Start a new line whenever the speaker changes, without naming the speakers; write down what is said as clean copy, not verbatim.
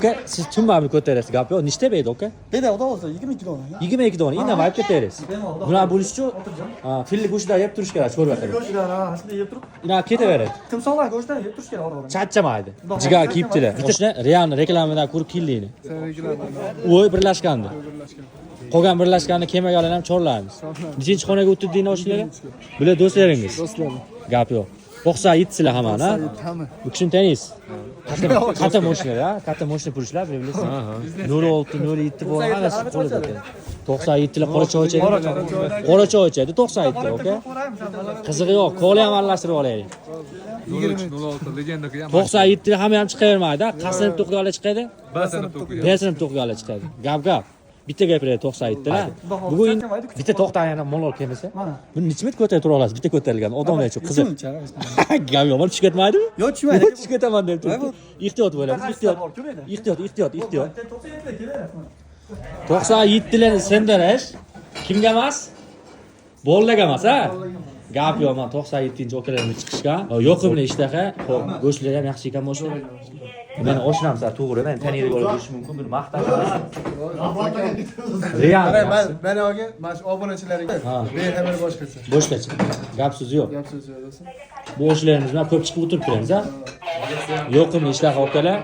Aka, siz tummani ko'tarasiz, gap yo'q. Nechta berdi, aka?
Beda xudo olsa 22 dona.
22 dona, indamay olib ketaverasiz. Buni bo'lish uchun filli go'shtlar yeb turish kerak, sho'rva qilib.
Go'shtlar, shunday yeb turib.
Ina ketaveradi.
Timsohlar go'shtdan yeb turish kerak orada.
Charchamaydi. Jigar kiyibdilar. Bittashni realni reklamadan ko'rib keldingni. Voy birlashgandi. Qolgan birlashganni kemaganlar ham chorlaymiz. Nechinchi xonaga o'tirdinglar o'shalarga? Bular do'stlaringiz.
Do'stlar.
Gap yo'q. 97 sizlar hammani, ha?
Hamma.
Bu kishini taniysiz. Katta mashinalar, ha? Katta mashina purishlar, bilasizmi? 06, 07 bo'lgan hammasi qo'lida ekan. 97 lar qorachoy ichadi. Qorachoy ichadi 97 lar, aka. Qizig'i yo'q, kola ham aralashtirib olaylik.
06 legenda qilgan.
97 lar hamma ham chiqavermaydi, ha? Qasinib to'qiganlar chiqadi,
Basinib to'qigan.
besinib to'qiganlar chiqadi. Gap. Bitta gapiradi 97 lar. Bugun bitta to'xtagan molol kelmasa, buni necha metr ko'tarib tura olasiz? Bitta ko'tarilgan odamlar uchun qiziq. Gap yomon tushib ketmaydimi?
Yo'q, tushmaydi.
Tushib ketaman deb turibdi. Ehtiyot bo'lamiz, ehtiyot. 97 larni sendirish kimga emas? Bolaga emas, ha? Gap yo'q, men 97-okalarni chiqishgan. Yoqimli ishtaha, xo'p, go'shtlar ham yaxshi ekan bo'lsa. Men oshnam sizlar to'g'ri, men taniydigan bo'lib bo'lishi mumkin, buni maqtab. Real.
Men oga mana shu obunachilaringga bexabar boshqacha.
Boshqacha. Gap so'z yo'q.
Gap so'z yo'q.
Bu ishlarimiz bilan ko'p chiqib o'tirib turamiz, ha? Yoqimli ishlar okalar.